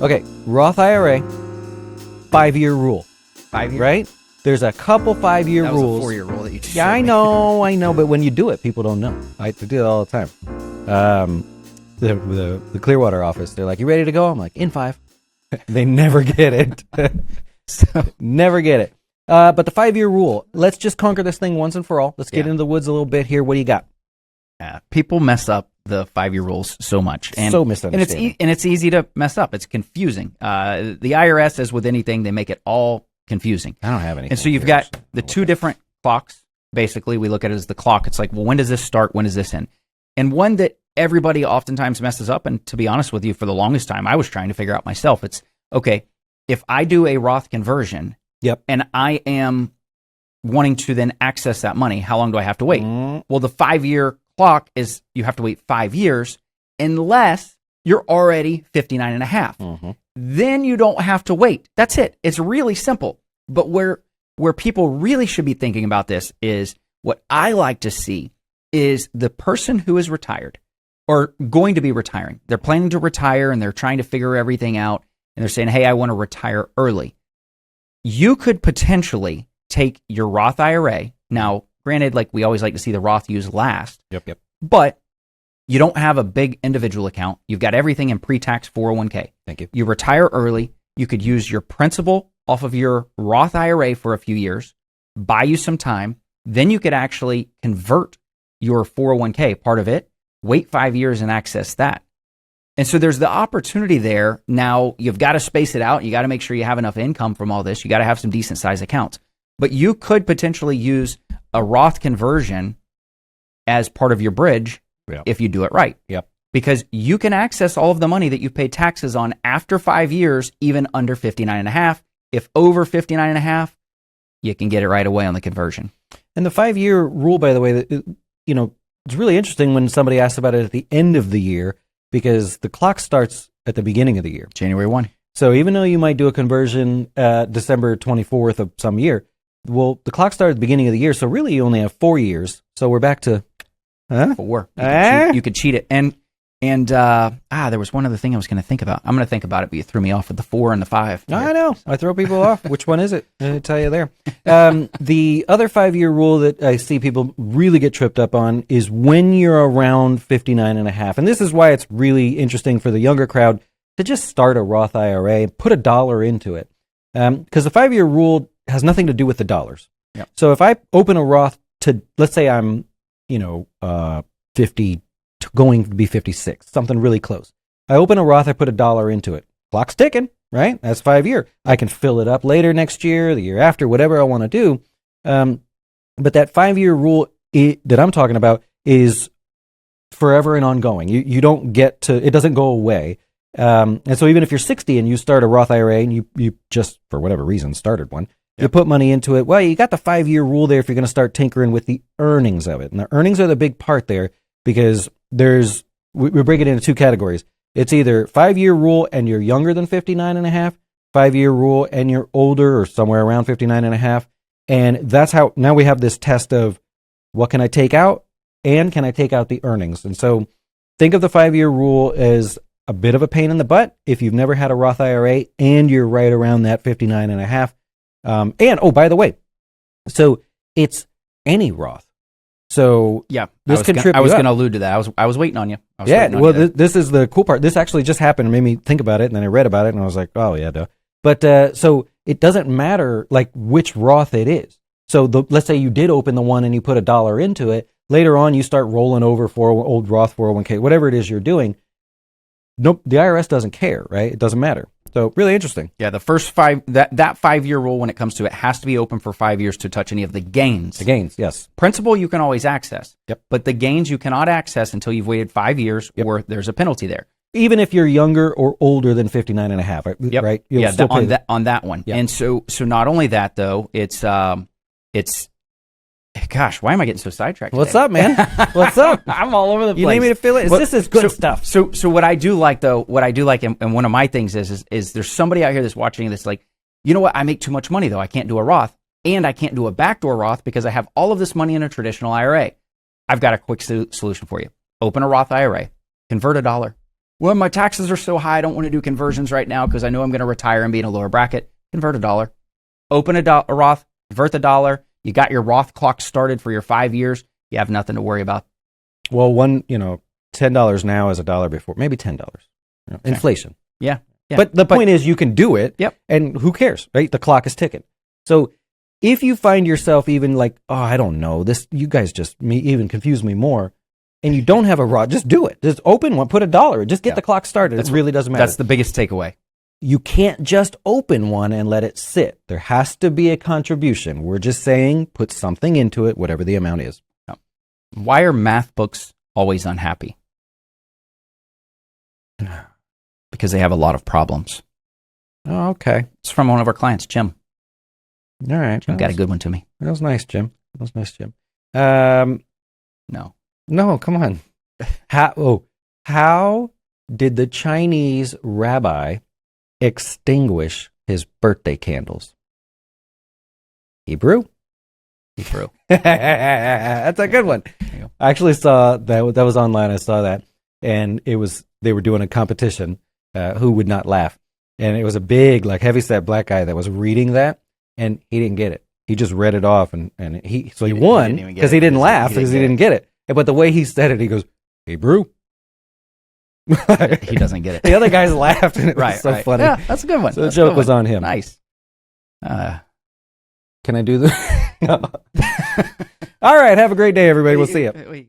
Okay, Roth IRA, 5-year rule, 5 years? right? There's a couple 5-year That rules. was a 4-year rule that you just Yeah, showed I me. know, but when you do it, people don't know. I do it all the time. The Clearwater office, they're like, "You ready to go?" I'm like, "In 5." They never get it. Never get it. But the 5-year rule, let's just conquer this thing once and for all. Let's get into the woods a little bit here. What do you got? People mess up the 5-year rules so much. And, So misunderstanding. And it's easy to mess up. It's confusing. The IRS, as with anything, they make it all confusing. I don't have any. And so you've got the two different clocks. Basically, we look at it as the clock. It's like, well, when does this start? When does this end? And one that everybody oftentimes messes up, and to be honest with you, for the longest time, I was trying to figure out myself. It's, okay, if I do a Roth conversion, and I am wanting to then access that money, how long do I have to wait? Well, the 5-year clock is you have to wait 5 years unless you're already 59 and a half. Then you don't have to wait. That's it. It's really simple. But where people really should be thinking about this is, what I like to see is the person who is retired or going to be retiring. They're planning to retire and they're trying to figure everything out. And they're saying, hey, I want to retire early. You could potentially take your Roth IRA. Now, granted, like we always like to see the Roth used last. But you don't have a big individual account. You've got everything in pre-tax 401k. Thank you. You retire early. You could use your principal off of your Roth IRA for a few years, buy you some time. Then you could actually convert your 401k, part of it, wait 5 years and access that. And so there's the opportunity there. Now, you've got to space it out. You got to make sure you have enough income from all this. You got to have some decent size accounts. But you could potentially use a Roth conversion as part of your bridge if you do it right. Because you can access all of the money that you've paid taxes on after 5 years, even under 59 and a half. If over 59 and a half, you can get it right away on the conversion. And the 5-year rule, by the way, it's really interesting when somebody asks about it at the end of the year, because the clock starts at the beginning of the year. January 1. So even though you might do a conversion December 24th of some year, well, the clock started at the beginning of the year. So really you only have 4 years. So we're back to 4. You could cheat it. And there was one other thing I was going to think about. I'm going to think about it, but you threw me off with the 4 and the 5. I know. I throw people off. Which one is it? I'll tell you there. The other 5-year rule that I see people really get tripped up on is when you're around 59 and a half. And this is why it's really interesting for the younger crowd to just start a Roth IRA, put $1 into it. Because the 5-year rule has nothing to do with the dollars. So if I open a Roth to, let's say I'm, 50, going to be 56, something really close. I open a Roth, I put $1 into it. Clock's ticking, right? That's 5 year. I can fill it up later next year, the year after, whatever I want to do. But that 5-year rule that I'm talking about is forever and ongoing. You don't get to, it doesn't go away. And so even if you're 60 and you start a Roth IRA and you just, for whatever reason, started one, you put money into it, well, you got the 5-year rule there if you're going to start tinkering with the earnings of it. And the earnings are the big part there, because we break it into 2 categories. It's either 5-year rule and you're younger than 59 and a half, 5-year rule and you're older or somewhere around 59 and a half. And that's how, now we have this test of what can I take out and can I take out the earnings? And so think of the 5-year rule as a bit of a pain in the butt if you've never had a Roth IRA and you're right around that 59 and a half. And, oh, by the way, so it's any Roth. So this can trip you up. I was going to allude to that. I was waiting on you. This is the cool part. This actually just happened and made me think about it, and then I read about it and I was like, oh yeah, duh. But so it doesn't matter like which Roth it is. So let's say you did open the one and you put $1 into it. Later on, you start rolling over for old Roth 401k, whatever it is you're doing. Nope, the IRS doesn't care, right? It doesn't matter. So really interesting. Yeah, the first 5, that 5-year rule when it comes to it has to be open for 5 years to touch any of the gains. The gains, yes. Principal you can always access. But the gains you cannot access until you've waited 5 years or there's a penalty there. Even if you're younger or older than 59 and a half, right? On that one. And so not only that though, it's gosh, why am I getting so sidetracked today? What's up, man? What's up? I'm all over the place. You need me to fill it? This is good stuff. So what I do like though, and one of my things is there's somebody out here that's watching that's like, you know what? I make too much money though. I can't do a Roth and I can't do a backdoor Roth because I have all of this money in a traditional IRA. I've got a quick solution for you. Open a Roth IRA, convert $1. Well, my taxes are so high, I don't want to do conversions right now because I know I'm going to retire and be in a lower bracket. Convert $1. Open a Roth, convert the $1. You got your Roth clock started for your 5 years. You have nothing to worry about. Well, $10 now is $1 before, maybe $10. Okay. Inflation. Yeah. But the point is, you can do it. Yep. And who cares, right? The clock is ticking. So if you find yourself even like, oh, I don't know, you guys just even confuse me more, and you don't have a Roth, just do it. Just open one, put $1. Just get the clock started. It really doesn't matter. That's the biggest takeaway. You can't just open one and let it sit. There has to be a contribution. We're just saying put something into it, whatever the amount is. Why are math books always unhappy? Because they have a lot of problems. Oh, okay. It's from one of our clients, Jim. All right. Jim got a good one to me. That was nice, Jim. That was nice, Jim. No, come on. How did the Chinese rabbi extinguish his birthday candles? Hebrew. That's a good one. I actually saw that was online. I saw that, and they were doing a competition. Who would not laugh? And it was a big, like, heavyset black guy that was reading that, and he didn't get it. He just read it off, and he won because he didn't laugh because he didn't get it. But the way he said it, he goes, "Hebrew." He doesn't get it. The other guys laughed, and it was so funny. Yeah, that's a good one. So the joke was on him. Nice. Can I do this? All right. Have a great day, everybody. We'll see you.